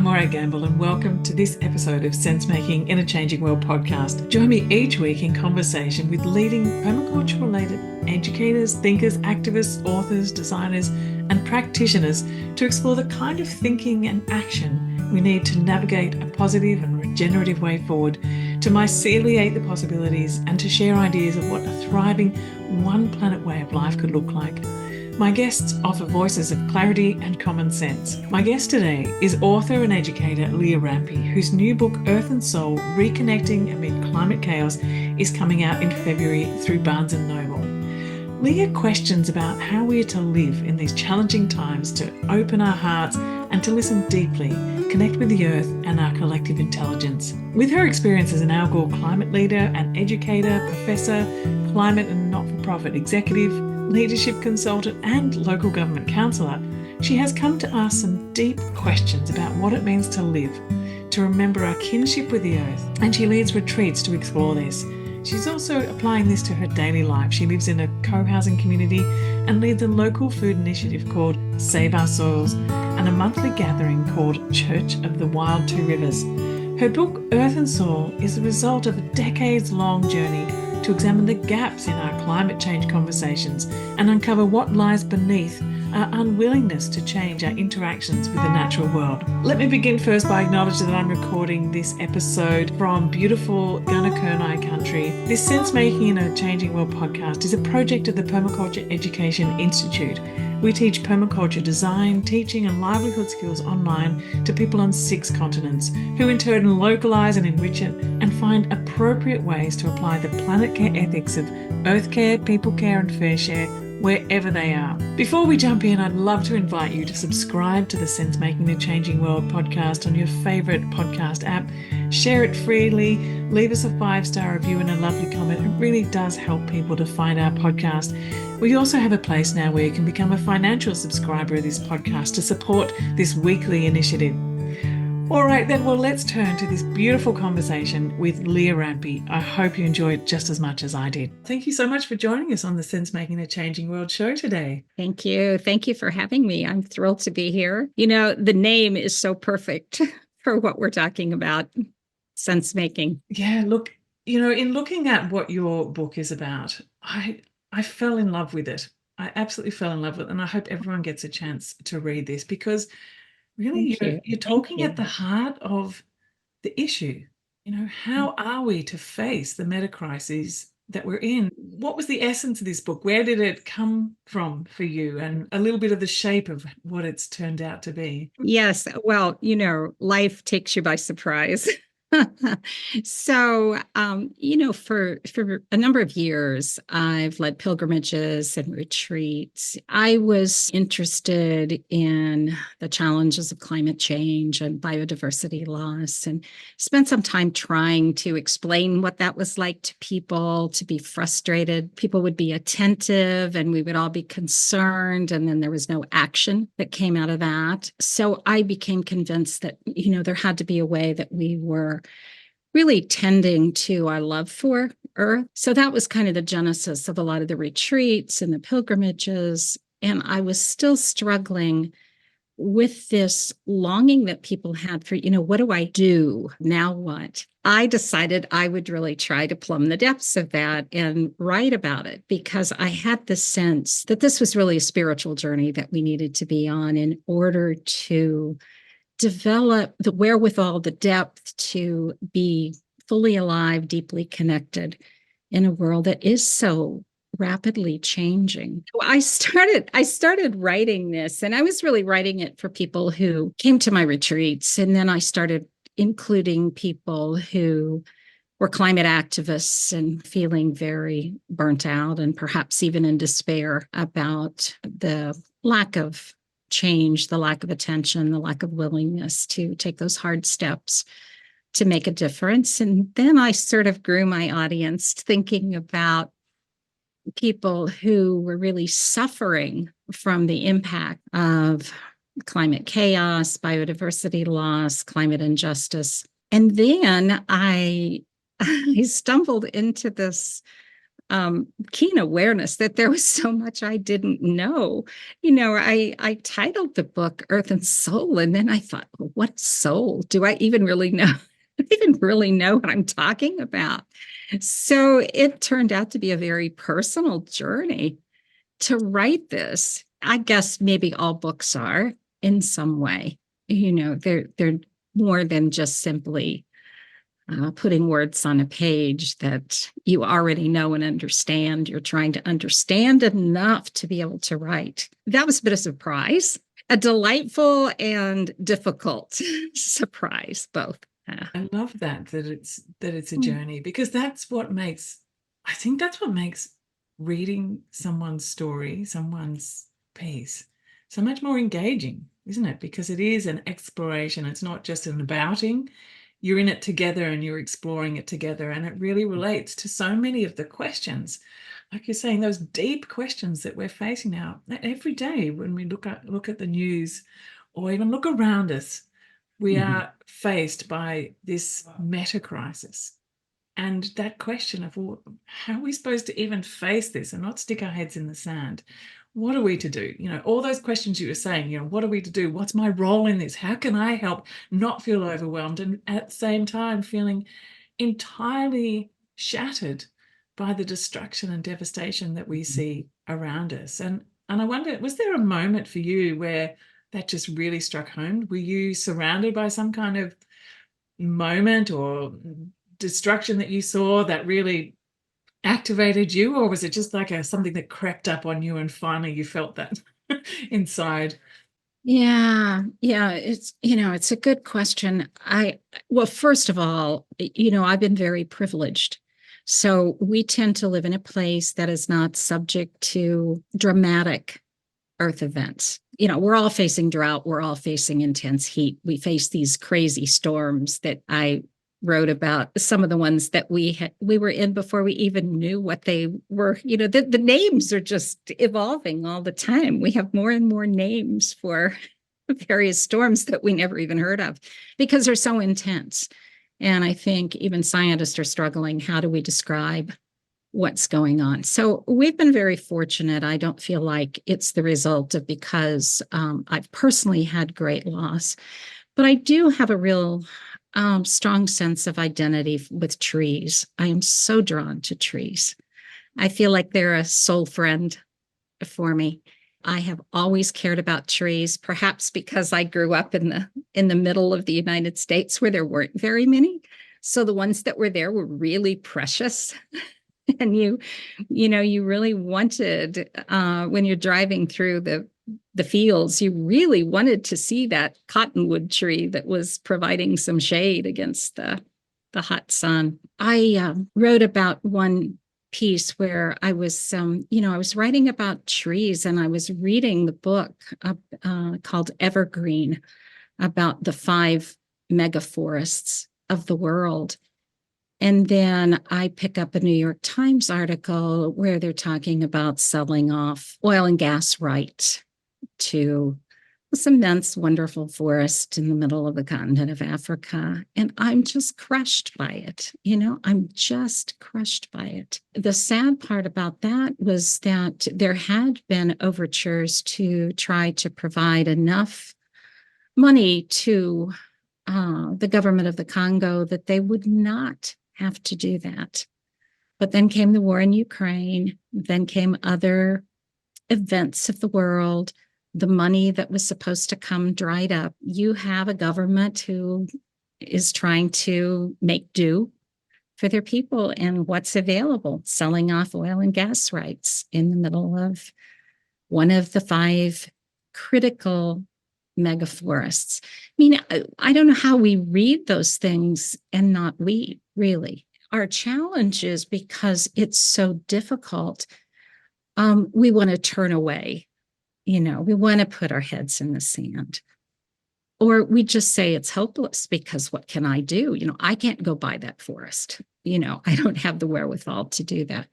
I'm Morag and welcome to this episode of Sense Making in a Changing World podcast. Join me each week in conversation with leading permaculture-related educators, thinkers, activists, authors, designers, and practitioners to explore the kind of thinking and action we need to navigate a positive and regenerative way forward, to myceliate the possibilities and to share ideas of what a thriving one planet way of life could look like. My guests offer voices of clarity and common sense. My guest today is author and educator Leah Rampy, whose new book, Earth and Soul, Reconnecting Amid Climate Chaos, is coming out in February through Barnes & Noble. Leah questions about how we are to live in these challenging times, to open our hearts and to listen deeply, connect with the earth and our collective intelligence. With her experience as an Al Gore climate leader, an educator, professor, climate and not-for-profit executive, leadership consultant and local government councillor, she has come to ask some deep questions about what it means to live, to remember our kinship with the earth, and she leads retreats to explore this. She's also applying this to her daily life. She lives in a co-housing community and leads a local food initiative called Save Our Soils and a monthly gathering called Church of the Wild Two Rivers. Her book, Earth and Soul, is the result of a decades-long journey to examine the gaps in our climate change conversations and uncover what lies beneath our unwillingness to change our interactions with the natural world. Let me begin first by acknowledging that I'm recording this episode from beautiful Gunnakurnai country. This Sense Making in a Changing World podcast is a project of the Permaculture Education Institute. We teach permaculture design, teaching and livelihood skills online to people on 6 continents, who in turn localise and enrich it and find appropriate ways to apply the planet care ethics of earth care, people care and fair share wherever they are. Before we jump in, I'd love to invite you to subscribe to the Sense Making the Changing World podcast on your favourite podcast app. Share it freely, leave us a 5-star review and a lovely comment. It really does help people to find our podcast. We also have a place now where you can become a financial subscriber of this podcast to support this weekly initiative. All right, then, well, let's turn to this beautiful conversation with Leah Rampy. I hope you enjoyed just as much as I did. Thank you so much for joining us on the Sense Making a Changing World show today. Thank you. Thank you for having me. I'm thrilled to be here. You know, the name is so perfect for what we're talking about, sense making. Yeah, look, you know, in looking at what your book is about, I fell in love with it. I absolutely fell in love with it. And I hope everyone gets a chance to read this because really, you're talking at the heart of the issue. You know, how are we to face the meta crises that we're in? What was the essence of this book? Where did it come from for you? And a little bit of the shape of what it's turned out to be. Yes. Well, you know, life takes you by surprise. So, you know, for a number of years, I've led pilgrimages and retreats. I was interested in the challenges of climate change and biodiversity loss, and spent some time trying to explain what that was like to people, to be frustrated. People would be attentive and we would all be concerned, and then there was no action that came out of that. So I became convinced that, you know, there had to be a way that we were really tending to our love for Earth. So that was kind of the genesis of a lot of the retreats and the pilgrimages. And I was still struggling with this longing that people had for, you know, what do I do? Now what? I decided I would really try to plumb the depths of that and write about it, because I had the sense that this was really a spiritual journey that we needed to be on in order to develop the wherewithal, the depth to be fully alive, deeply connected in a world that is so rapidly changing. I started writing this, and I was really writing it for people who came to my retreats. And then I started including people who were climate activists and feeling very burnt out and perhaps even in despair about the lack of change, the lack of attention, the lack of willingness to take those hard steps to make a difference. And then I sort of grew my audience thinking about people who were really suffering from the impact of climate chaos, biodiversity loss, climate injustice. And then I stumbled into this keen awareness that there was so much I didn't know. I titled the book Earth and Soul, and then I thought, well, what soul? Do I even really know? Even really know what I'm talking about? So it turned out to be a very personal journey to write this. I guess maybe all books are in some way. They're more than just simply putting words on a page that you already know and understand. You're trying to understand enough to be able to write. That was a bit of a surprise, a delightful and difficult surprise, both. I love that it's a journey, because I think that's what makes reading someone's story, someone's piece, so much more engaging, isn't it? Because it is an exploration. It's not just an abouting. You're in it together and you're exploring it together, and it really relates to so many of the questions, like you're saying, those deep questions that we're facing now every day when we look at the news or even look around us. We are faced by this meta crisis. And that question of, well, how are we supposed to even face this and not stick our heads in the sand? What are we to do? All those questions you were saying, what are we to do? What's my role in this? How can I help not feel overwhelmed and at the same time feeling entirely shattered by the destruction and devastation that we see around us? And I wonder, was there a moment for you where that just really struck home? Were you surrounded by some kind of moment or destruction that you saw that really activated you, or was it just like something that crept up on you and finally you felt that inside? Yeah, it's a good question. Well, first of all, I've been very privileged. So we tend to live in a place that is not subject to dramatic earth events. We're all facing drought. We're all facing intense heat. We face these crazy storms that I wrote about, some of the ones that we were in before we even knew what they were. The names are just evolving all the time. We have more and more names for various storms that we never even heard of because they're so intense. And I think even scientists are struggling. How do we describe what's going on? So we've been very fortunate. I don't feel like it's the result of because I've personally had great loss, but I do have a real strong sense of identity with trees. I am so drawn to trees. I feel like they're a soul friend for me. I have always cared about trees, perhaps because I grew up in the middle of the United States where there weren't very many. So the ones that were there were really precious. And you really wanted, when you're driving through the fields, you really wanted to see that cottonwood tree that was providing some shade against the hot sun. I wrote about one piece where I was, I was writing about trees, and I was reading the book called Evergreen about the 5 megaforests of the world. And then I pick up a New York Times article where they're talking about selling off oil and gas rights to this immense, wonderful forest in the middle of the continent of Africa. And I'm just crushed by it. I'm just crushed by it. The sad part about that was that there had been overtures to try to provide enough money to the government of the Congo that they would not have to do that. But then came the war in Ukraine, then came other events of the world. The money that was supposed to come dried up. You have a government who is trying to make do for their people and what's available, selling off oil and gas rights in the middle of one of the 5 critical megaforests. I mean, I don't know how we read those things and not weep, really. Our challenge is because it's so difficult, we want to turn away. We want to put our heads in the sand. Or we just say it's hopeless because what can I do? I can't go buy that forest. I don't have the wherewithal to do that.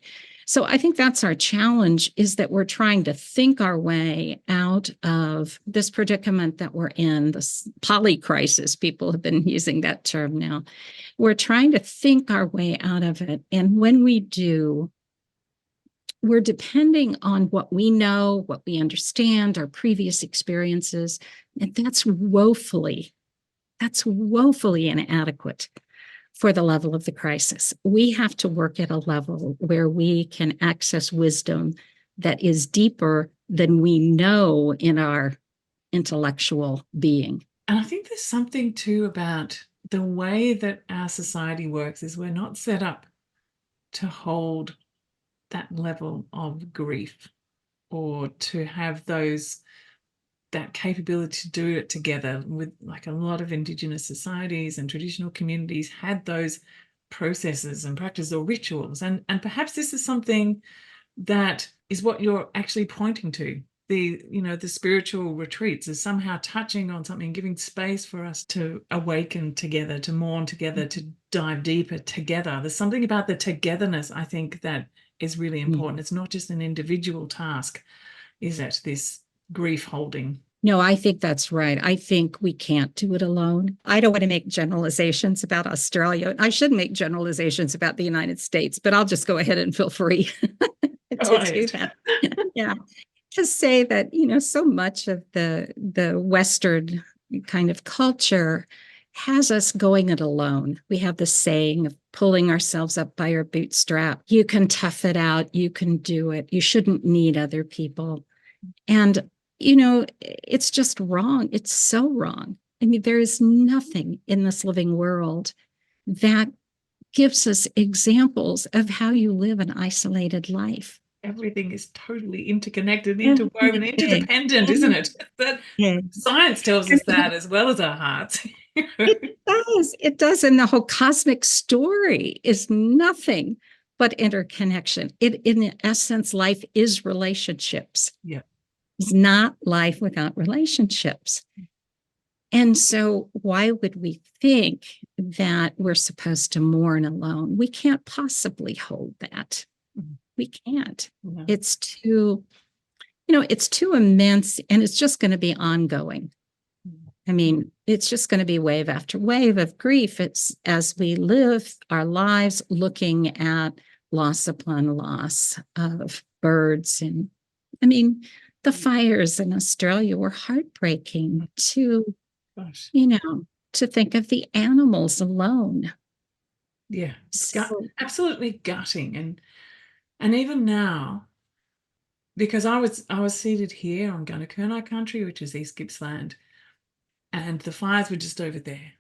So I think that's our challenge, is that we're trying to think our way out of this predicament that we're in, this polycrisis. People have been using that term now. We're trying to think our way out of it. And when we do, we're depending on what we know, what we understand, our previous experiences, and that's woefully inadequate for the level of the crisis. We have to work at a level where we can access wisdom that is deeper than we know in our intellectual being. And I think there's something too about the way that our society works is we're not set up to hold that level of grief or to have that capability to do it together. With like a lot of Indigenous societies and traditional communities had those processes and practices or rituals, and perhaps this is something that is what you're actually pointing to. The spiritual retreats is somehow touching on something, giving space for us to awaken together, to mourn together, to dive deeper together. There's something about the togetherness, I think, that is really important. It's not just an individual task, is it? This grief holding. No, I think that's right. I think we can't do it alone. I don't want to make generalizations about Australia. I should make generalizations about the United States, but I'll just go ahead and feel free to do that. Yeah. To say that, so much of the Western kind of culture has us going it alone. We have this saying of pulling ourselves up by our bootstrap. You can tough it out. You can do it. You shouldn't need other people. And, it's just wrong. It's so wrong. I mean, there is nothing in this living world that gives us examples of how you live an isolated life. Everything is totally interconnected, interwoven, interdependent, isn't it? That science tells us that as well as our hearts. It does. It does. And the whole cosmic story is nothing but interconnection. In essence, life is relationships. Yeah. It's not life without relationships. And so why would we think that we're supposed to mourn alone? We can't possibly hold that. We can't. No. It's too immense, and it's just going to be ongoing. I mean, it's just going to be wave after wave of grief. It's as we live our lives looking at loss upon loss of birds. And I mean, the fires in Australia were heartbreaking to think of the animals alone. Yeah, absolutely gutting. And even now, because I was seated here on Gunakurnai country, which is East Gippsland, and the fires were just over there.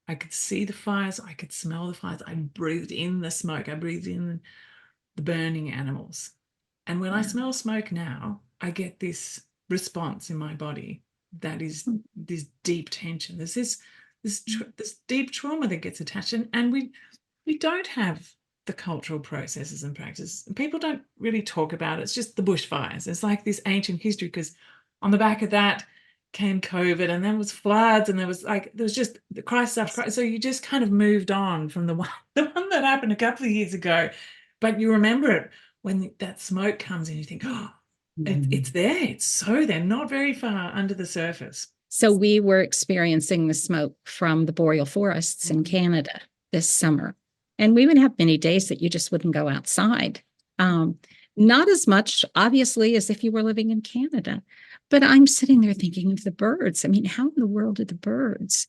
I could see the fires. I could smell the fires. I breathed in the smoke. I breathed in the burning animals. And when I smell smoke now, I get this response in my body that is this deep tension. There's this deep trauma that gets attached, and we don't have the cultural processes and practices. People don't really talk about it. It's just the bushfires. It's like this ancient history, because on the back of that came COVID, and then was floods, and there was just the crisis after crisis. So you just kind of moved on from the one that happened a couple of years ago, but you remember it when that smoke comes in. You think, it's there. It's so there, not very far under the surface. So we were experiencing the smoke from the boreal forests in Canada this summer. And we would have many days that you just wouldn't go outside. Not as much, obviously, as if you were living in Canada. But I'm sitting there thinking of the birds. I mean, how in the world are the birds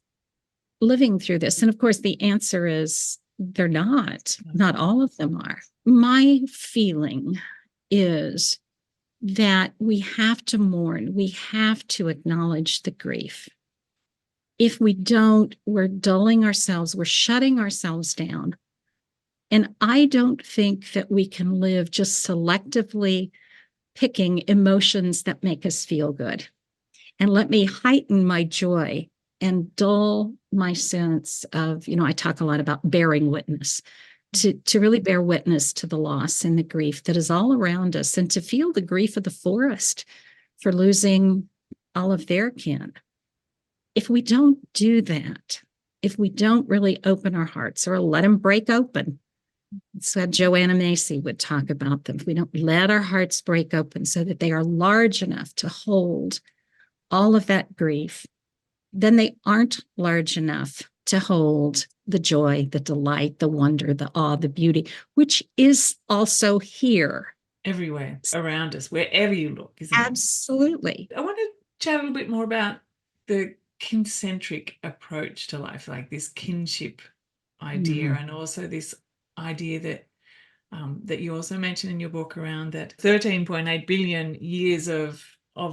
living through this? And of course, the answer is they're not. Not all of them are. My feeling is that we have to mourn. We have to acknowledge the grief. If we don't, we're dulling ourselves. We're shutting ourselves down. And I don't think that we can live just selectively picking emotions that make us feel good. And let me heighten my joy and dull my sense of, I talk a lot about bearing witness, to really bear witness to the loss and the grief that is all around us, and to feel the grief of the forest for losing all of their kin. If we don't do that, if we don't really open our hearts or let them break open, it's what Joanna Macy would talk about them. If we don't let our hearts break open so that they are large enough to hold all of that grief, then they aren't large enough to hold the joy, the delight, the wonder, the awe, the beauty, which is also here. everywhere around us, wherever you look, isn't it? Absolutely. I want to chat a little bit more about the kincentric approach to life, like this kinship idea, and also this idea that that you also mentioned in your book around that 13.8 billion years of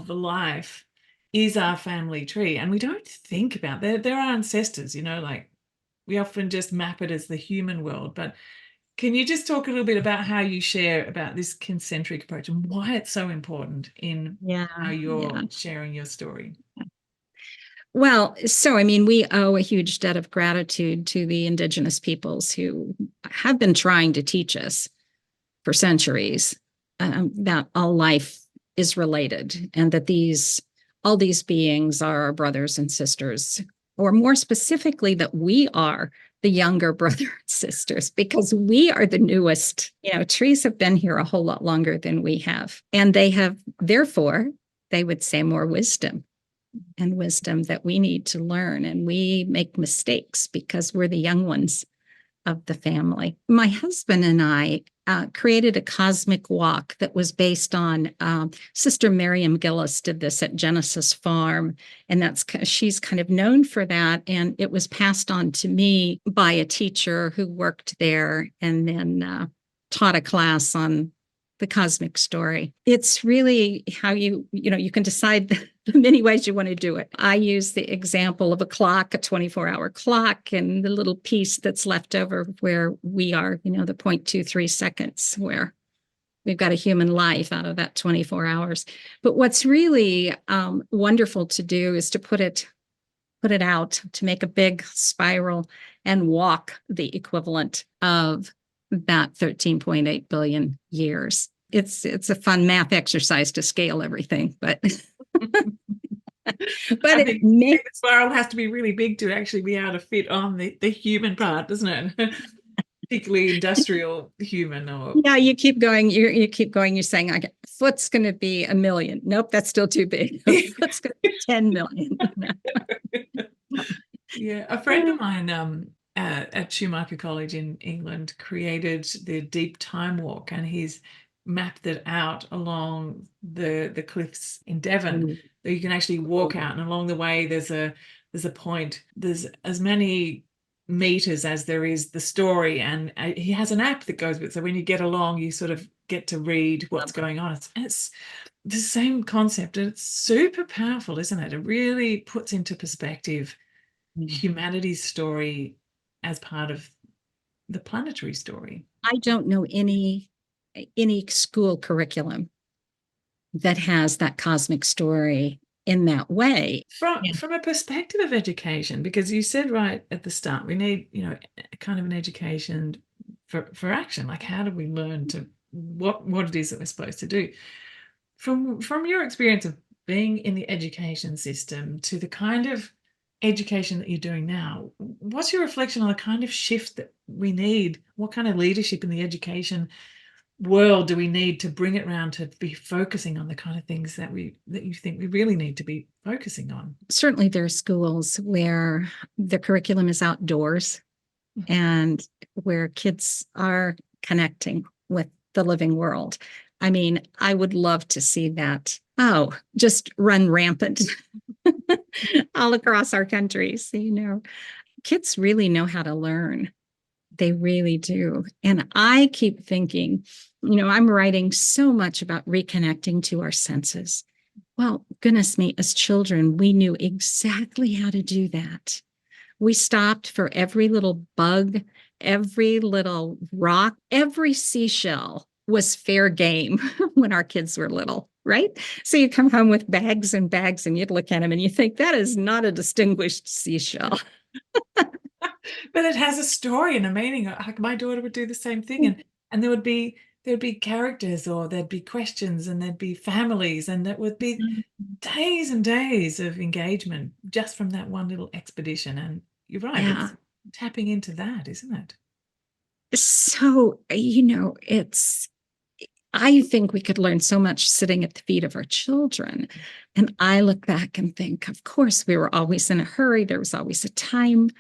life is our family tree, and we don't think about they're our ancestors, like we often just map it as the human world. But can you just talk a little bit about how you share about this concentric approach and why it's so important in how you're sharing your story? Well, so I mean, we owe a huge debt of gratitude to the Indigenous peoples who have been trying to teach us for centuries that all life is related, and that all these beings are our brothers and sisters, or more specifically, that we are the younger brother and sisters, because we are the newest. Trees have been here a whole lot longer than we have, and they have, therefore, they would say, more wisdom that we need to learn. And we make mistakes because we're the young ones of the family. My husband and I created a cosmic walk that was based on Sister Miriam Gillis did this at Genesis Farm, and she's kind of known for that. And it was passed on to me by a teacher who worked there and then taught a class on the cosmic story. It's really how you can decide the many ways you want to do it. I use the example of a clock, a 24-hour clock, and the little piece that's left over where we are, the 0.23 seconds where we've got a human life out of that 24 hours. But what's really wonderful to do is to put it out, to make a big spiral and walk the equivalent of that 13.8 billion years. It's a fun math exercise to scale everything, but I think the spiral has to be really big to actually be able to fit on the human part, doesn't it? Particularly industrial human. Yeah, you keep going. You keep going. You're saying, okay, foot's going to be 1 million. Nope, that's still too big. Foot's going to be 10 million. Yeah, a friend of mine at Schumacher College in England created the Deep Time Walk, and he's mapped it out along the cliffs in Devon. So you can actually walk out, and along the way there's a point. There's as many meters as there is the story, and he has an app that goes with it. So when you get along, you sort of get to read what's going on. It's the same concept, and it's super powerful, isn't it? It really puts into perspective humanity's story as part of the planetary story. I don't know any school curriculum that has that cosmic story in that way. From a perspective of education, because you said right at the start, we need, kind of an education for action. Like, how do we learn to what it is that we're supposed to do? From your experience of being in the education system to the kind of education that you're doing now, what's your reflection on the kind of shift that we need? What kind of leadership in the education world do we need to bring it around to be focusing on the kind of things that you think we really need to be focusing on? Certainly there are schools where the curriculum is outdoors and where kids are connecting with the living world. I mean, I would love to see that just run rampant all across our countries. Kids really know how to learn. They really do. And I keep thinking, I'm writing so much about reconnecting to our senses. Well, goodness me, as children, we knew exactly how to do that. We stopped for every little bug, every little rock, every seashell was fair game when our kids were little, right? So you come home with bags and bags and you'd look at them and you think, that is not a distinguished seashell. But it has a story and a meaning. Like, my daughter would do the same thing, and there'd be characters, or there'd be questions, and there'd be families, and there would be days and days of engagement just from that one little expedition. And you're right, it's tapping into that, isn't it? So, I think we could learn so much sitting at the feet of our children. And I look back and think, of course, we were always in a hurry. There was always a time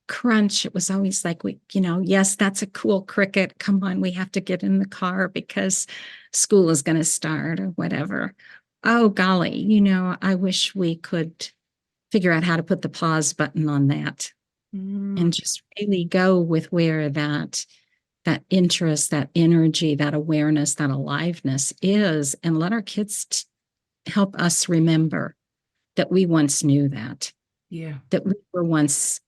crunch. It was always like, yes, that's a cool cricket. Come on, we have to get in the car because school is going to start or whatever. Oh, golly, I wish we could figure out how to put the pause button on that and just really go with where that interest, that energy, that awareness, that aliveness is, and let our kids help us remember that we once knew that. Yeah. That we were once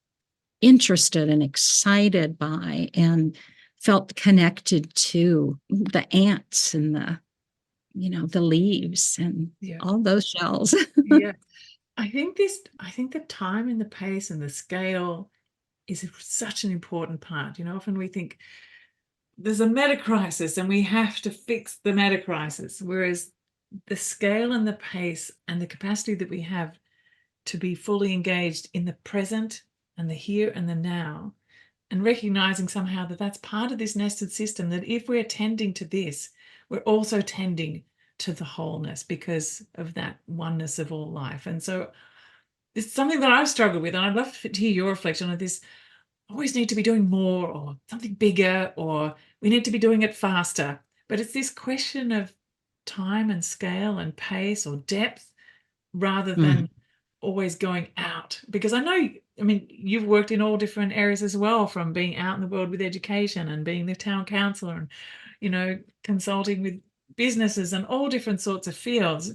interested and excited by and felt connected to the ants and the leaves and all those shells. Yeah. I think the time and the pace and the scale is such an important part. Often we think there's a meta crisis and we have to fix the meta crisis, whereas the scale and the pace and the capacity that we have to be fully engaged in the present and the here and the now, and recognizing somehow that that's part of this nested system, that if we're tending to this, we're also tending to the wholeness because of that oneness of all life. And so it's something that I've struggled with, and I'd love to hear your reflection on this. Always need to be doing more or something bigger, or we need to be doing it faster. But it's this question of time and scale and pace or depth rather than always going out. Because you've worked in all different areas as well, from being out in the world with education and being the town councillor and, consulting with businesses and all different sorts of fields.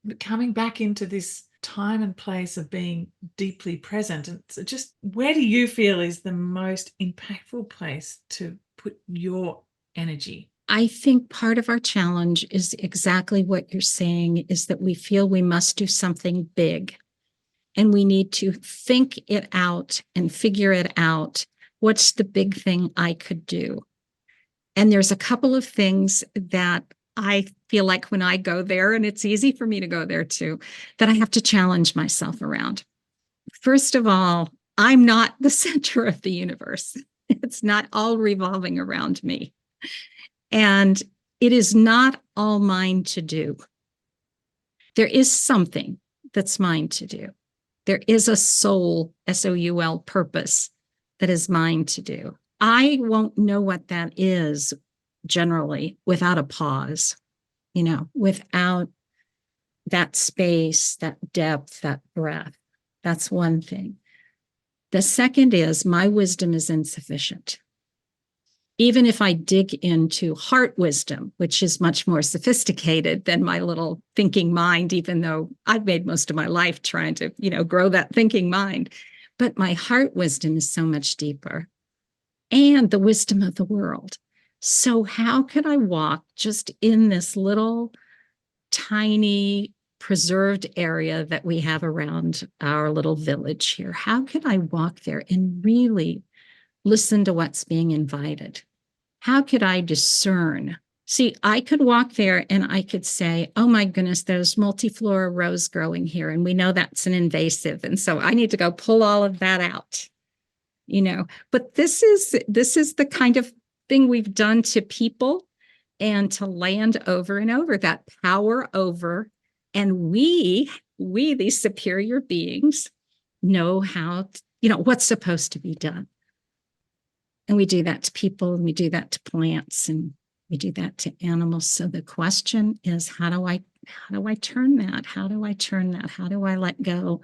But coming back into this time and place of being deeply present. And so just where do you feel is the most impactful place to put your energy? I think part of our challenge is exactly what you're saying, is that we feel we must do something big and we need to think it out and figure it out. What's the big thing I could do? And there's a couple of things that I feel like when I go there, and it's easy for me to go there too, that I have to challenge myself around. First of all, I'm not the center of the universe. It's not all revolving around me. And it is not all mine to do. There is something that's mine to do. There is a soul, SOUL, purpose that is mine to do. I won't know what that is generally without a pause, without that space, that depth, that breath. That's one thing. The second is my wisdom is insufficient. Even if I dig into heart wisdom, which is much more sophisticated than my little thinking mind, even though I've made most of my life trying to, grow that thinking mind. But my heart wisdom is so much deeper, and the wisdom of the world. So how could I walk just in this little tiny preserved area that we have around our little village here? How could I walk there and really listen to what's being invited? How could I discern? See, I could walk there and I could say, oh my goodness, there's multiflora rose growing here. And we know that's an invasive. And so I need to go pull all of that out. But this is the kind of thing we've done to people and to land over and over, that power over. And we these superior beings, know how, what's supposed to be done. And we do that to people, and we do that to plants, and we do that to animals. So the question is, how do I turn that? How do I turn that? How do I let go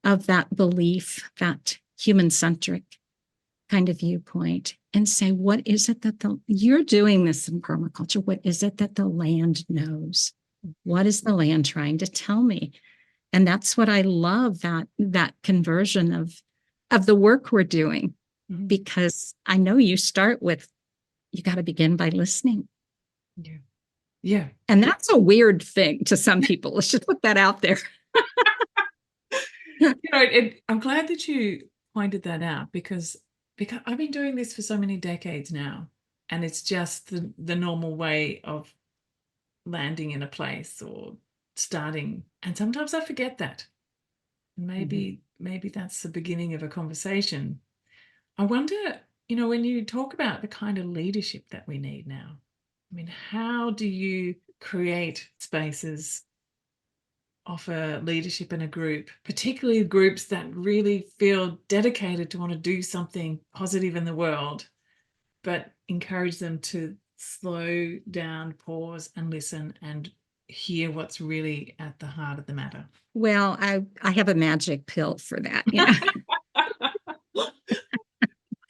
of that belief, that human-centric kind of viewpoint, and say, what is it that you're doing this in permaculture? What is it that the land knows? What is the land trying to tell me? And that's what I love, that conversion of the work we're doing, because I know you start with, you got to begin by listening. Yeah. Yeah. And that's a weird thing to some people. Let's just put that out there. I'm glad that you pointed that out, because I've been doing this for so many decades now, and it's just the normal way of landing in a place or starting. And sometimes I forget that. Maybe that's the beginning of a conversation. I wonder, when you talk about the kind of leadership that we need now, how do you create spaces offer leadership in a group, particularly groups that really feel dedicated to want to do something positive in the world, but encourage them to slow down, pause and listen and hear what's really at the heart of the matter? Well, I have a magic pill for that, you know.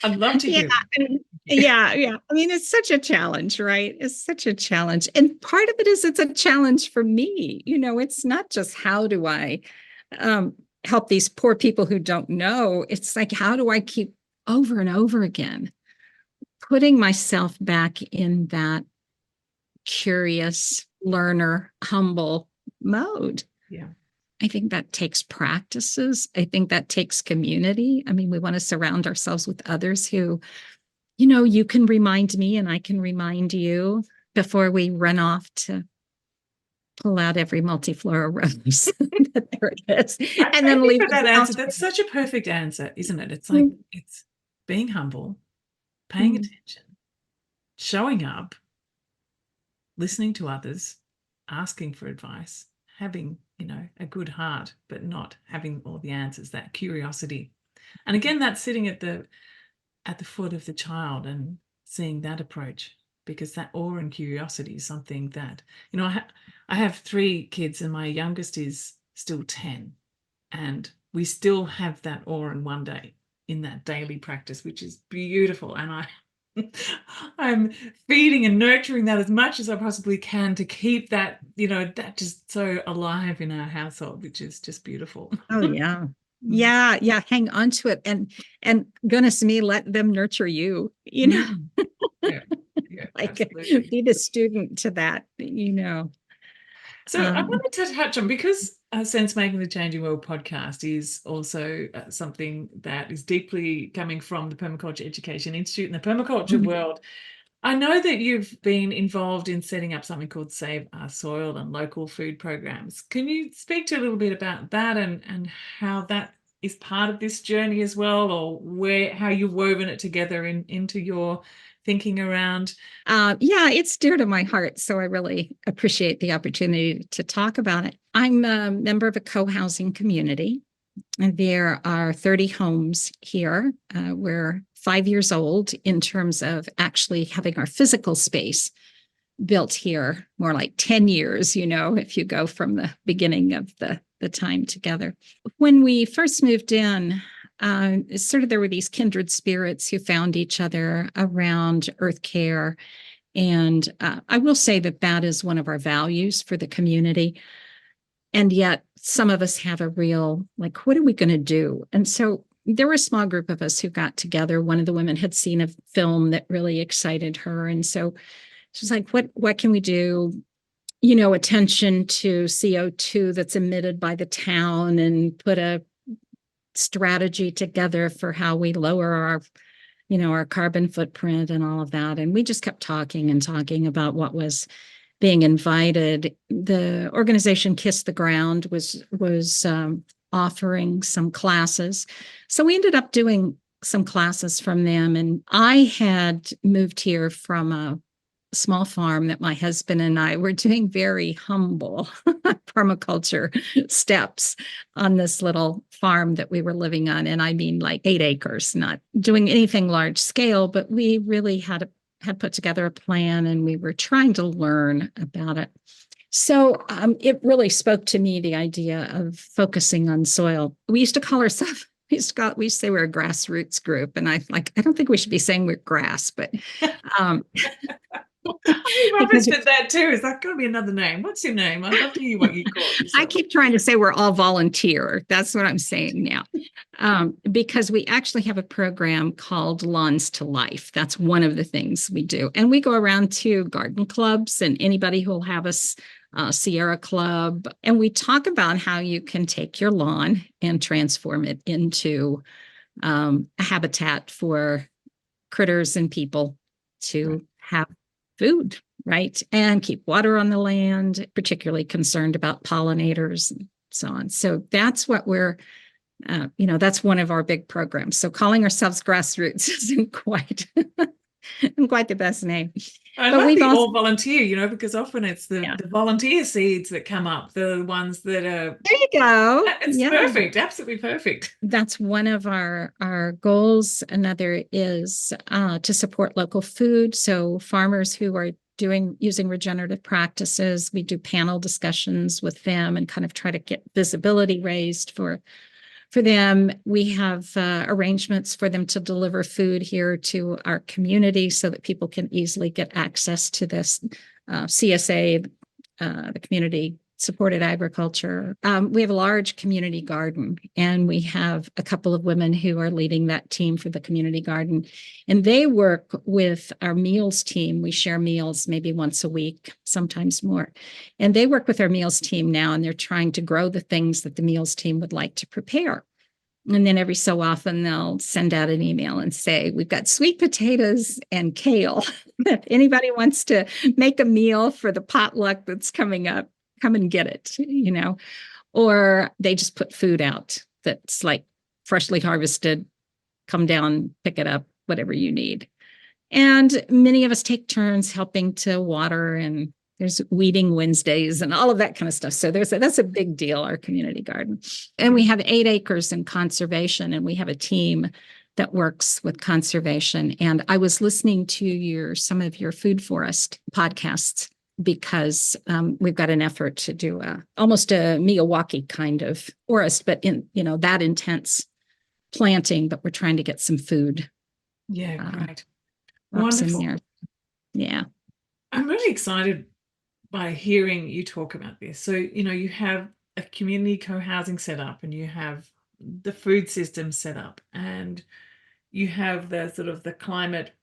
I'd love to Yeah, hear I mean, yeah. I mean, it's such a challenge, right? It's such a challenge. And part of it is it's a challenge for me. You know, it's not just how do I um, help these poor people who don't know. It's like, how do I keep over and over again putting myself back in that curious, learner, humble mode? Yeah. I think that takes practices. I think that takes community. I mean, we want to surround ourselves with others who, you know, you can remind me and I can remind you before we run off to pull out every multiflora rose that there is, and Thank then you leave for the that answer. house. That's such a perfect answer, isn't it? It's like it's being humble, paying Mm. attention, showing up, listening to others, asking for advice, having, a good heart, but not having all the answers, that curiosity. And again, that's sitting at the foot of the child and seeing that approach, because that awe and curiosity is something that, I have 3 kids and my youngest is still 10, and we still have that awe and wonder in that daily practice, which is beautiful. And I'm feeding and nurturing that as much as I possibly can to keep that, that just so alive in our household, which is just beautiful. Oh yeah. Mm. Yeah, hang on to it, and goodness me, let them nurture you, you know. Mm. Yeah, yeah, Like absolutely. be the student to that, you know. So I Um, wanted to touch on, because Sense Making the Changing World podcast is also something that is deeply coming from the Permaculture Education Institute and the permaculture world. I know that you've been involved in setting up something called Save Our Soil and local food programs. Can you speak to a little bit about that and how that is part of this journey as well, or how you've woven it together into your thinking around? yeah, it's dear to my heart, so I really appreciate the opportunity to talk about it. I'm a member of a co-housing community. And there are 30 homes here. We're 5 years old in terms of actually having our physical space built here, more like 10 years, you know, if you go from the beginning of the time together. When we first moved in, sort of there were these kindred spirits who found each other around earth care. And I will say that that is one of our values for the community. And yet some of us have a real, like, what are we going to do? And so there were a small group of us who got together. One of the women had seen a film that really excited her. And so she's like, what can we do? You know, attention to CO2 that's emitted by the town, and put a strategy together for how we lower our, you know, our carbon footprint and all of that. And we just kept talking and talking about what was being invited. The organization Kiss the Ground was offering some classes, so we ended up doing some classes from them. And I had moved here from a small farm that my husband and I were doing very humble permaculture steps on this little farm that we were living on. And I mean, like 8 acres, not doing anything large scale, but we really had put together a plan and we were trying to learn about it. So it really spoke to me, the idea of focusing on soil. We used to call ourselves, we used to say we're a grassroots group. And I don't think we should be saying we're grass, but um, We've often because said that too. Is that got to be another name? What's your name? I'd love to hear what you call I yourself. keep trying to say we're all volunteer. That's what I'm saying now. Because we actually have a program called Lawns to Life. That's one of the things we do. And we go around to garden clubs and anybody who will have us, Sierra Club. And we talk about how you can take your lawn and transform it into a habitat for critters and people to have food, right? And keep water on the land, particularly concerned about pollinators and so on. So that's what we're, that's one of our big programs. So calling ourselves grassroots isn't quite, quite the best name. I But love we've the also, all volunteer, because often it's yeah, the volunteer seeds that come up, the ones that are, there you go. it's Yeah. perfect, absolutely perfect. That's one of our goals. Another is to support local food. So farmers who are using regenerative practices, we do panel discussions with them and kind of try to get visibility raised for them. We have arrangements for them to deliver food here to our community so that people can easily get access to this CSA, the community supported agriculture. We have a large community garden, and we have a couple of women who are leading that team for the community garden. And they work with our meals team. We share meals maybe once a week, sometimes more. And they work with our meals team now, and they're trying to grow the things that the meals team would like to prepare. And then every so often they'll send out an email and say, we've got sweet potatoes and kale. If anybody wants to make a meal for the potluck that's coming up, come and get it. Or they just put food out that's like freshly harvested, come down, pick it up, whatever you need. And many of us take turns helping to water, and there's weeding Wednesdays and all of that kind of stuff. So that's a big deal, our community garden. And we have 8 acres in conservation, and we have a team that works with conservation. And I was listening to some of your food forest podcasts because we've got an effort to do almost a Miyawaki kind of forest, but in that intense planting. But we're trying to get some food. Yeah, great. Crops in Wonderful. there. Yeah. I'm really excited by hearing you talk about this. So, you have a community co-housing set up, and you have the food system set up, and you have the sort of the climate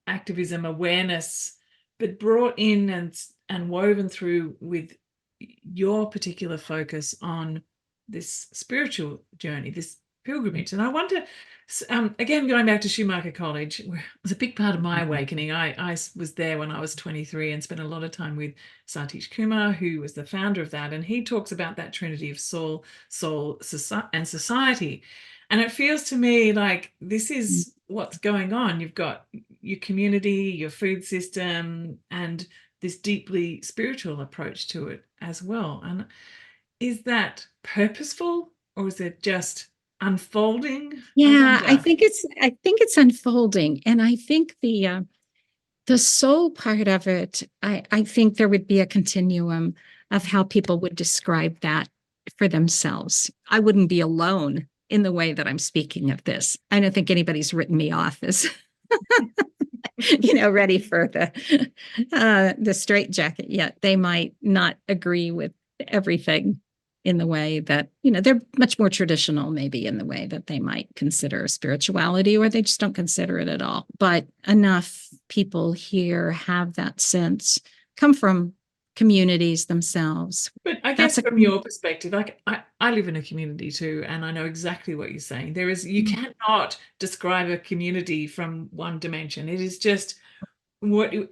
activism awareness, but brought in and woven through with your particular focus on this spiritual journey, this pilgrimage. And I wonder, again, going back to Schumacher College, it was a big part of my awakening. I was there when I was 23 and spent a lot of time with Satish Kumar, who was the founder of that. And he talks about that trinity of soul, and society. And it feels to me like this is what's going on. You've got your community, your food system, and this deeply spiritual approach to it as well. And is that purposeful, or is it just unfolding? Yeah, I think it's unfolding. And I think the soul part of it, I think there would be a continuum of how people would describe that for themselves. I wouldn't be alone in the way that I'm speaking of this. I don't think anybody's written me off as ready for the straitjacket yet. They might not agree with everything in the way that, they're much more traditional, maybe in the way that they might consider spirituality, or they just don't consider it at all. But enough people here have that sense, come from communities themselves. But I guess from your perspective, like I live in a community too, and I know exactly what you're saying. You cannot describe a community from one dimension. It is just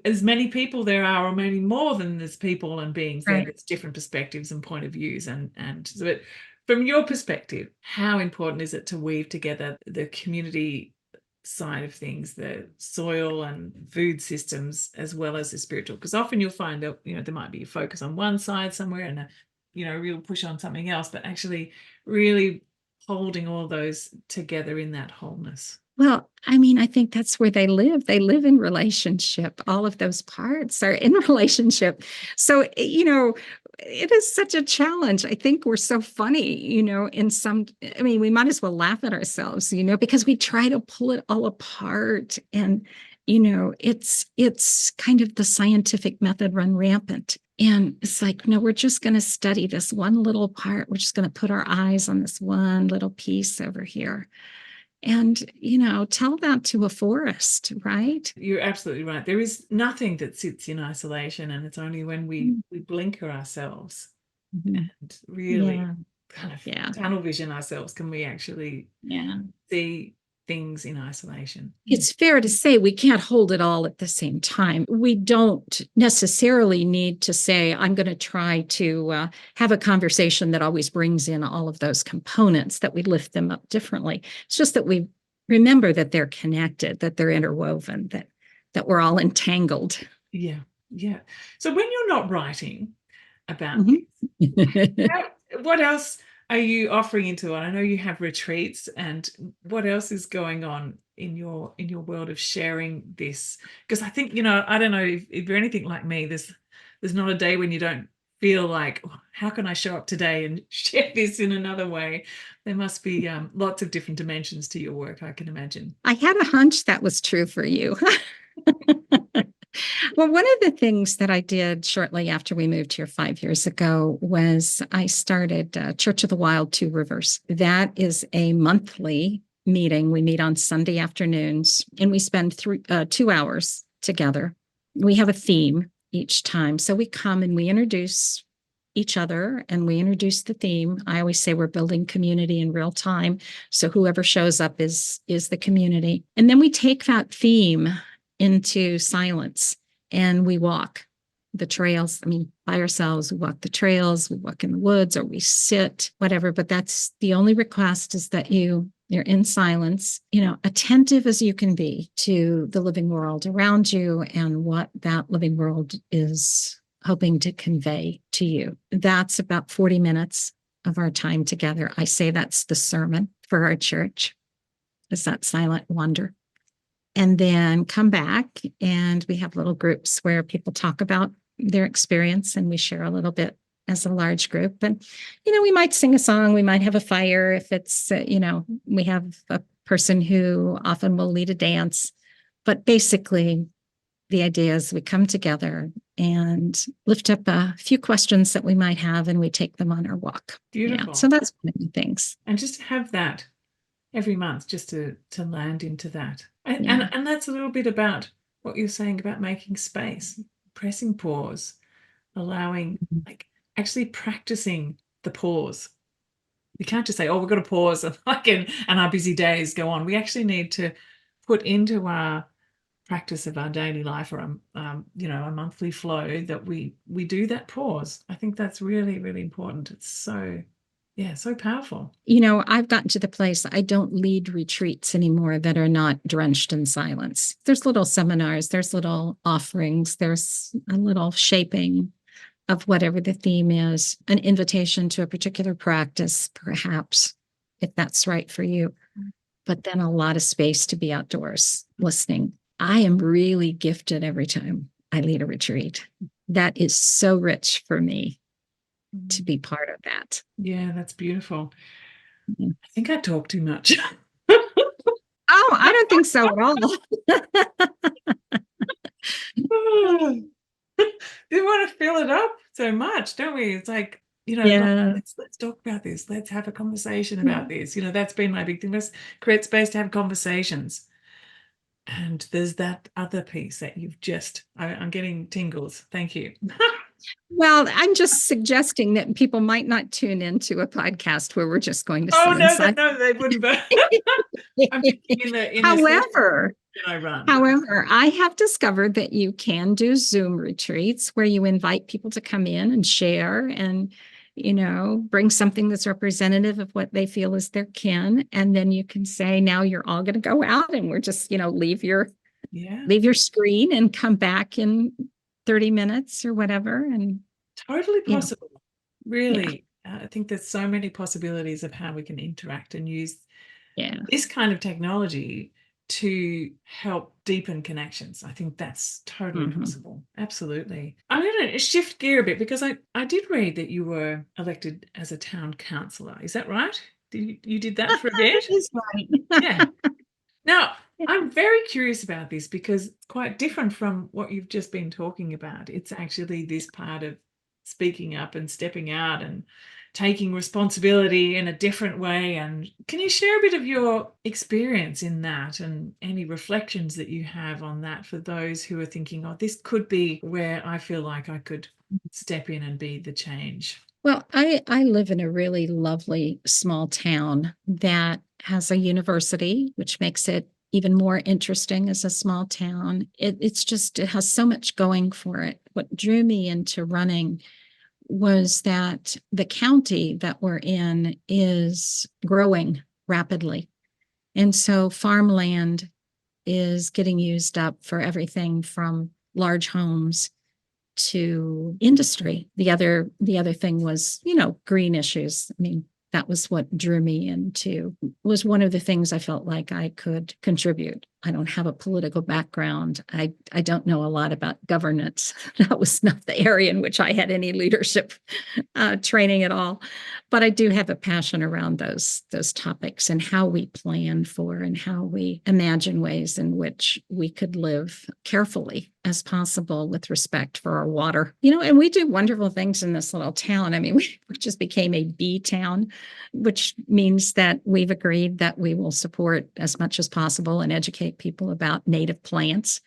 as many people there are, or maybe more than there's people and beings there. There's different perspectives and point of views, and so. But from your perspective, how important is it to weave together the community side of things, the soil and food systems, as well as the spiritual? Because often you'll find that there might be a focus on one side somewhere and a real push on something else, but actually really holding all those together in that wholeness. Well, I think that's where they live. They live in relationship. All of those parts are in relationship. So, it is such a challenge. I think we're so funny, we might as well laugh at ourselves, because we try to pull it all apart. And, it's kind of the scientific method run rampant. And it's like, no, we're just going to study this one little part. We're just going to put our eyes on this one little piece over here. And, tell that to a forest, right? You're absolutely right. There is nothing that sits in isolation, and it's only when we blinker ourselves and really kind of tunnel vision ourselves can we actually see things in isolation. It's fair to say we can't hold it all at the same time. We don't necessarily need to say, I'm going to try to have a conversation that always brings in all of those components, that we lift them up differently. It's just that we remember that they're connected, that they're interwoven, that we're all entangled. Yeah. Yeah. So when you're not writing about Mhm. what else are you offering into it? I know you have retreats, and what else is going on in your world of sharing this? Because I think, I don't know if you're anything like me, there's not a day when you don't feel like, "Oh, how can I show up today and share this in another way?" There must be lots of different dimensions to your work, I can imagine. I had a hunch that was true for you. Well, one of the things that I did shortly after we moved here 5 years ago was I started Church of the Wild Two Rivers. That is a monthly meeting. We meet on Sunday afternoons and we spend 2 hours together. We have a theme each time. So we come and we introduce each other and we introduce the theme. I always say we're building community in real time. So whoever shows up is the community. And then we take that theme into silence and we walk the trails. I mean, by ourselves, we walk the trails, we walk in the woods, or we sit, whatever. But that's the only request, is that you're in silence, attentive as you can be to the living world around you and what that living world is hoping to convey to you. That's about 40 minutes of our time together. I say that's the sermon for our church, is that silent wonder. And then come back and we have little groups where people talk about their experience and we share a little bit as a large group. And, we might sing a song, we might have a fire if it's, we have a person who often will lead a dance. But basically, the idea is we come together and lift up a few questions that we might have and we take them on our walk. Beautiful. Yeah, so that's one of the things. And just to have that every month, just to land into that. And, Yeah. and that's a little bit about what you're saying about making space, pressing pause, allowing, like, actually practicing the pause. You can't just say, "Oh, we've got to pause," and our busy days go on. We actually need to put into our practice of our daily life, or a monthly flow, that we do that pause. I think that's really, really important. It's so powerful. I've gotten to the place I don't lead retreats anymore that are not drenched in silence. There's little seminars, there's little offerings, there's a little shaping of whatever the theme is, an invitation to a particular practice, perhaps, if that's right for you. But then a lot of space to be outdoors listening. I am really gifted every time I lead a retreat. That is so rich for me to be part of that. Yeah, that's beautiful. Yeah. I think I talk too much. Oh, I don't think so at all. We want to fill it up so much, don't we? It's like, Yeah. let's talk about this. Let's have a conversation about this. That's been my big thing. Let's create space to have conversations. And there's that other piece that I'm getting tingles. Thank you. Well, I'm just suggesting that people might not tune into a podcast where we're just going to sit inside. No, they wouldn't. I'm thinking in However, I run. However, I have discovered that you can do Zoom retreats where you invite people to come in and share and, bring something that's representative of what they feel is their kin. And then you can say, now you're all going to go out and we're just, leave your screen and come back in 30 minutes or whatever. And totally possible. Really. I think there's so many possibilities of how we can interact and use this kind of technology to help deepen connections. I think that's totally possible. Absolutely. I'm going to shift gear a bit, because I did read that you were elected as a town councillor. Is that right? You did that for a bit? That is right. Yeah. Now, I'm very curious about this, because it's quite different from what you've just been talking about. It's actually this part of speaking up and stepping out and taking responsibility in a different way. And can you share a bit of your experience in that and any reflections that you have on that for those who are thinking, "Oh, this could be where I feel like I could step in and be the change"? Well, I live in a really lovely small town that has a university, which makes it even more interesting as a small town. It has so much going for it. What drew me into running was that the county that we're in is growing rapidly. And so farmland is getting used up for everything from large homes to industry. The other thing was, green issues. I mean, that was what drew me into, was one of the things I felt like I could contribute. I don't have a political background. I don't know a lot about governance. That was not the area in which I had any leadership training at all. But I do have a passion around those topics and how we plan for and how we imagine ways in which we could live carefully as possible with respect for our water. And we do wonderful things in this little town. I mean, we just became a bee town, which means that we've agreed that we will support as much as possible and educate people about native plants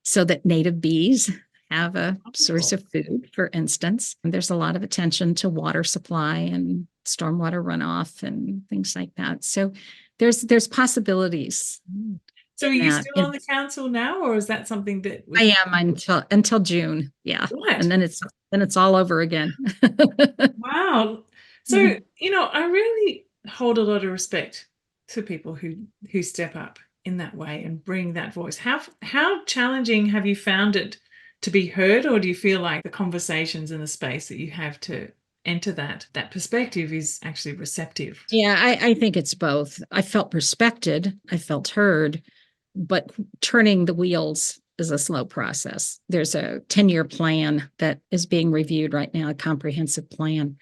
so that native bees have a source of food, for instance. And there's a lot of attention to water supply and stormwater runoff and things like that. So there's possibilities. So are you still on the council now, or is that something that was... I am until June. Yeah. Right. And then it's all over again. Wow. So, I really hold a lot of respect to people who step up in that way and bring that voice. How challenging have you found it to be heard, or do you feel like the conversations in the space that you have to enter that perspective is actually receptive? Yeah, I think it's both. I felt respected, I felt heard, but turning the wheels is a slow process. There's a 10-year plan that is being reviewed right now, a comprehensive plan.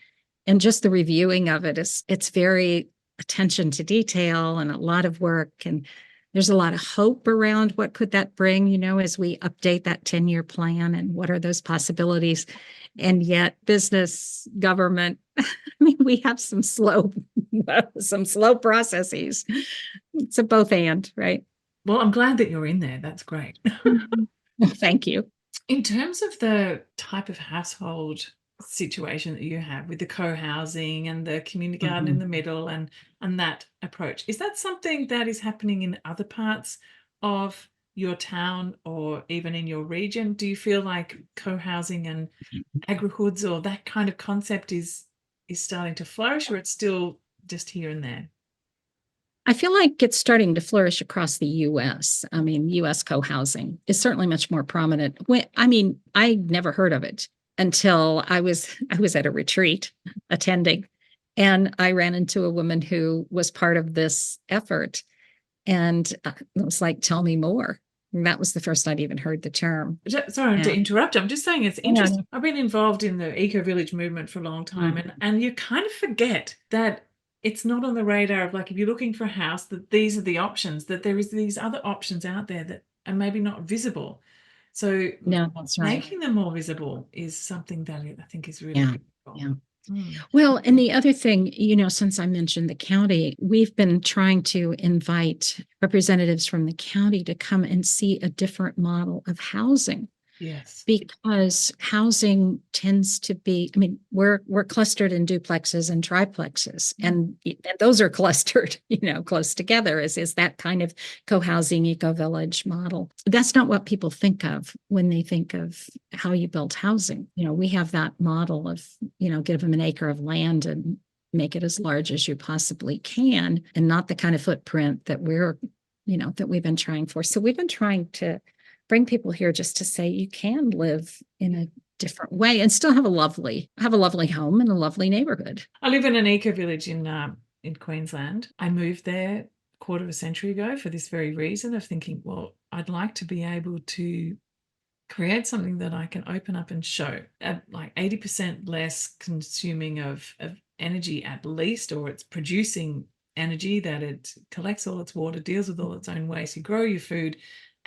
And just the reviewing of it it's very attention to detail and a lot of work. And there's a lot of hope around what could that bring, as we update that 10-year plan and what are those possibilities. And yet business, government, I mean, we have some slow processes. It's a both and, right? Well, I'm glad that you're in there. That's great. Thank you. In terms of the type of household situation that you have with the co-housing and the community garden in the middle and that approach, is that something that is happening in other parts of your town or even in your region? Do you feel like co-housing and agri-hoods or that kind of concept is starting to flourish, or it's still just here and there? I feel like it's starting to flourish across the U.S. I mean, U.S. co-housing is certainly much more prominent. I never heard of it until I was at a retreat attending, and I ran into a woman who was part of this effort, and it was like, "Tell me more." And that was the first I'd even heard the term. Sorry to interrupt. I'm just saying it's interesting. I've been involved in the eco-village movement for a long time, and you kind of forget that it's not on the radar of, like, if you're looking for a house, that these are the options, that there is these other options out there that are maybe not visible. So that's right. Making them more visible is something that I think is really critical. Yeah. Well, and the other thing, since I mentioned the county, we've been trying to invite representatives from the county to come and see a different model of housing. Yes. Because housing tends to be, we're clustered in duplexes and triplexes, and those are clustered, close together, is that kind of co-housing eco-village model. That's not what people think of when they think of how you build housing. We have that model of, give them an acre of land and make it as large as you possibly can, and not the kind of footprint that that we've been trying for. So we've been trying to bring people here just to say you can live in a different way and still have a lovely home and a lovely neighborhood. I live in an eco-village in Queensland. I moved there a quarter of a century ago for this very reason of thinking, well, I'd like to be able to create something that I can open up and show at like 80% less consuming of energy at least, or it's producing energy, that it collects all its water, deals with all its own waste, you grow your food,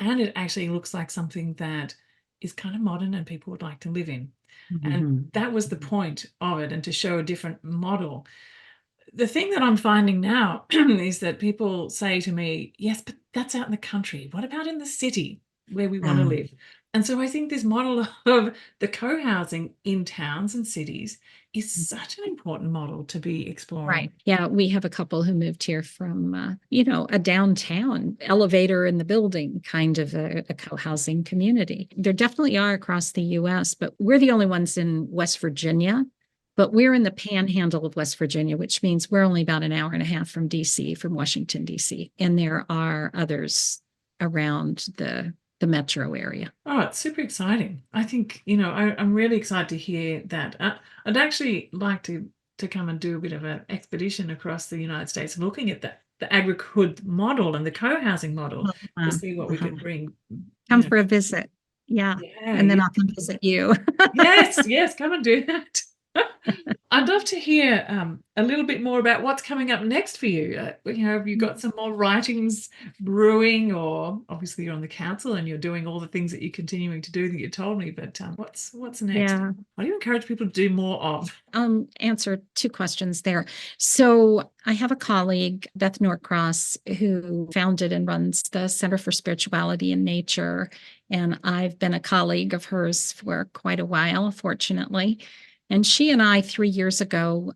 and it actually looks like something that is kind of modern and people would like to live in. And that was the point of it, and to show a different model. The thing that I'm finding now is that people say to me, yes, but that's out in the country. What about in the city where we want to live? And so I think this model of the co-housing in towns and cities is such an important model to be exploring. Right. Yeah. We have a couple who moved here from, a downtown elevator in the building kind of a co-housing community. There definitely are across the U.S., but we're the only ones in West Virginia. But we're in the panhandle of West Virginia, which means we're only about an hour and a half from D.C., from Washington, D.C. And there are others around the the metro area. Oh, it's super exciting. I think, I'm really excited to hear that. I'd actually like to come and do a bit of an expedition across the United States, looking at the agri-hood model and the co-housing model to see what we can bring. Come for a visit. Yeah. And then I'll come visit you. Yes, come and do that. I'd love to hear a little bit more about what's coming up next for you. Have you got some more writings brewing, or obviously you're on the council and you're doing all the things that you're continuing to do that you told me, but what's next? Yeah. What do you encourage people to do more of? Answer two questions there. So I have a colleague, Beth Norcross, who founded and runs the Center for Spirituality and Nature. And I've been a colleague of hers for quite a while, fortunately. And she and I, 3 years ago,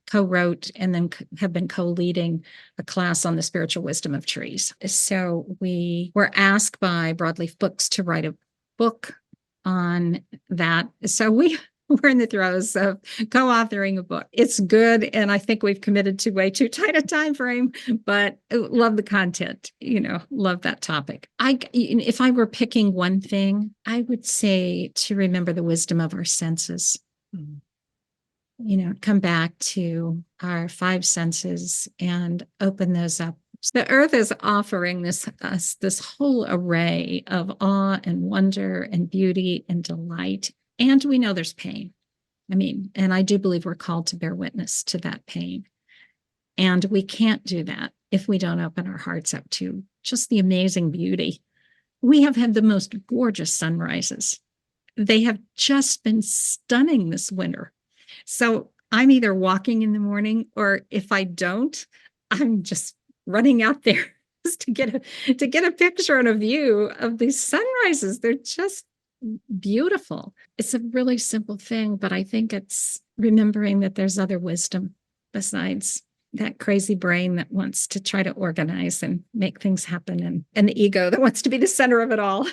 co-wrote and then have been co-leading a class on the spiritual wisdom of trees. So we were asked by Broadleaf Books to write a book on that. So we're in the throes of co-authoring a book. It's good, and I think we've committed to way too tight a time frame, but love the content, love that topic. If I were picking one thing, I would say to remember the wisdom of our senses. Come back to our five senses and open those up. The earth is offering us this whole array of awe and wonder and beauty and delight. And we know there's pain. And I do believe we're called to bear witness to that pain. And we can't do that if we don't open our hearts up to just the amazing beauty. We have had the most gorgeous sunrises. They have just been stunning this winter. So I'm either walking in the morning, or if I don't, I'm just running out there to get a picture and a view of these sunrises. They're just beautiful. It's a really simple thing, but I think it's remembering that there's other wisdom besides that crazy brain that wants to try to organize and make things happen, and the ego that wants to be the center of it all.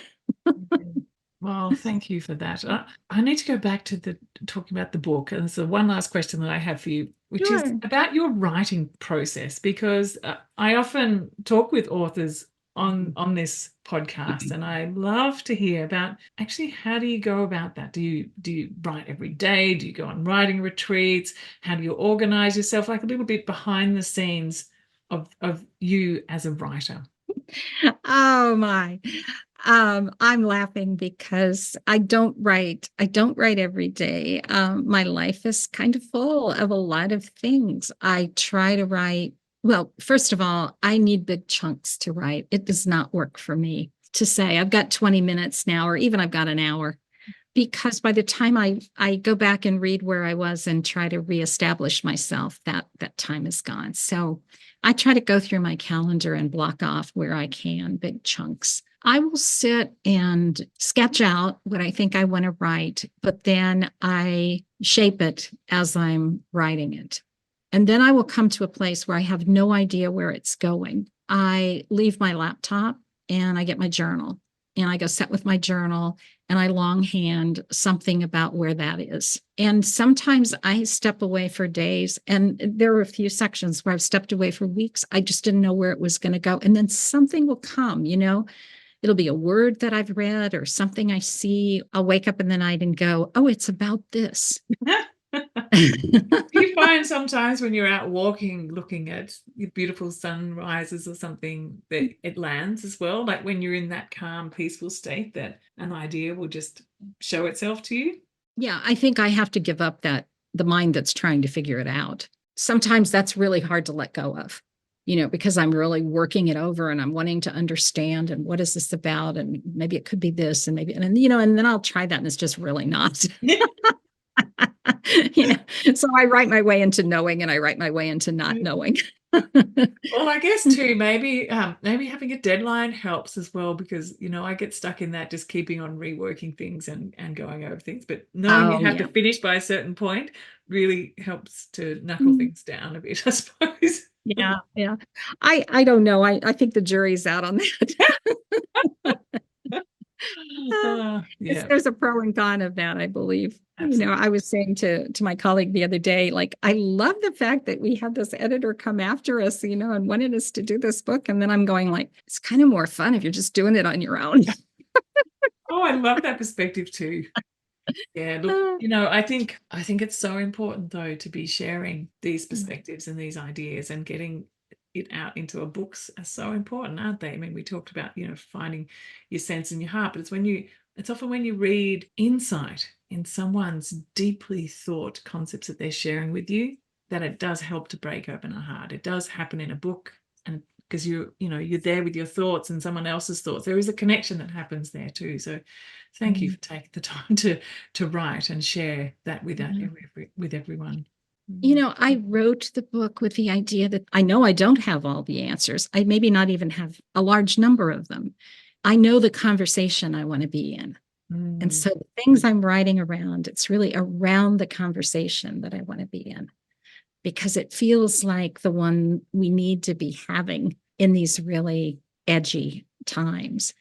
Well, thank you for that. I need to go back to talking about the book. And so one last question that I have for you, which is about your writing process, because I often talk with authors on this podcast, and I love to hear about actually, how do you go about that? Do you write every day? Do you go on writing retreats? How do you organize yourself? Like a little bit behind the scenes of you as a writer. Oh my. I'm laughing because I don't write every day. My life is kind of full of a lot of things. I try to write. Well, first of all, I need big chunks to write. It does not work for me to say I've got 20 minutes now, or even I've got an hour, because by the time I go back and read where I was and try to reestablish myself, that time is gone. So I try to go through my calendar and block off where I can, big chunks. I will sit and sketch out what I think I want to write, but then I shape it as I'm writing it. And then I will come to a place where I have no idea where it's going. I leave my laptop and I get my journal, and I go sit with my journal and I longhand something about where that is. And sometimes I step away for days, and there were a few sections where I've stepped away for weeks. I just didn't know where it was going to go. And then something will come, it'll be a word that I've read or something I see. I'll wake up in the night and go, oh, it's about this. Do you find sometimes when you're out walking, looking at beautiful sunrises or something, that it lands as well? Like when you're in that calm, peaceful state, that an idea will just show itself to you? Yeah, I think I have to give up the mind that's trying to figure it out. Sometimes that's really hard to let go of, because I'm really working it over and I'm wanting to understand, and what is this about? And maybe it could be this, and maybe, and then I'll try that, and it's just really not. So I write my way into knowing, and I write my way into not knowing. Well, I guess too, maybe having a deadline helps as well, because I get stuck in that, just keeping on reworking things and going over things. But knowing you have to finish by a certain point really helps to knuckle things down a bit, I suppose. Yeah. I don't know. I think the jury's out on that. There's a pro and con of that, I believe. Absolutely. I was saying to my colleague the other day, like, I love the fact that we had this editor come after us, and wanted us to do this book. And then I'm going, like, it's kind of more fun if you're just doing it on your own. Oh, I love that perspective too. Yeah, look, I think it's so important though to be sharing these perspectives and these ideas and getting it out into a books are so important, aren't they? I mean, we talked about, finding your sense in your heart, but it's often when you read insight in someone's deeply thought concepts that they're sharing with you that it does help to break open a heart. It does happen in a book, and because you're there with your thoughts and someone else's thoughts, there is a connection that happens there too. So thank you for taking the time to write and share that with with everyone. I wrote the book with the idea that I know I don't have all the answers. I maybe not even have a large number of them. I know the conversation I want to be in. And so the things I'm writing around, it's really around the conversation that I want to be in, because it feels like the one we need to be having in these really edgy times.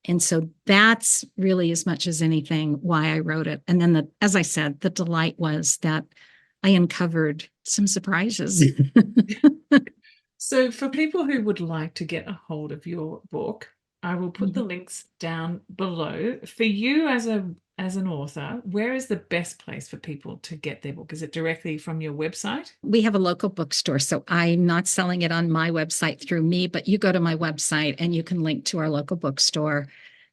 And so that's really, as much as anything, why I wrote it. And then, as I said, the delight was that I uncovered some surprises. So for people who would like to get a hold of your book, I will put the links down below. For you as an author, where is the best place for people to get their book? Is it directly from your website? We have a local bookstore, so I'm not selling it on my website through me, but you go to my website and you can link to our local bookstore.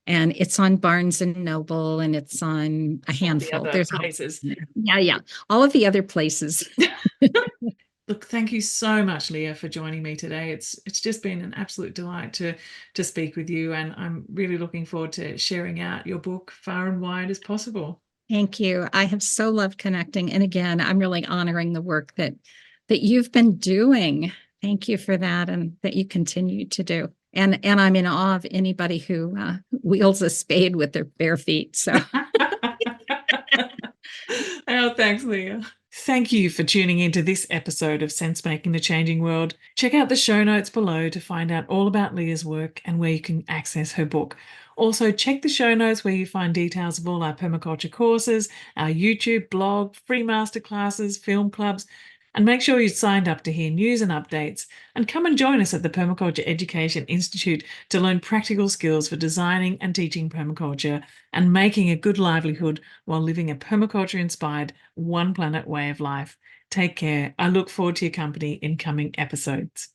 And it's on Barnes and Noble, and it's on a handful. There's places. Yeah. All of the other places. Look, thank you so much, Leah, for joining me today. It's just been an absolute delight to speak with you, and I'm really looking forward to sharing out your book far and wide as possible. Thank you. I have so loved connecting. And again, I'm really honoring the work that you've been doing. Thank you for that, and that you continue to do. And I'm in awe of anybody who wields a spade with their bare feet. So Oh, thanks, Leah. Thank you for tuning into this episode of Sense Making the Changing World. Check out the show notes below to find out all about Leah's work and where you can access her book. Also, check the show notes where you find details of all our permaculture courses, our YouTube, blog, free masterclasses, film clubs, and make sure you're signed up to hear news and updates. And come and join us at the Permaculture Education Institute to learn practical skills for designing and teaching permaculture and making a good livelihood while living a permaculture-inspired, one planet way of life. Take care. I look forward to your company in coming episodes.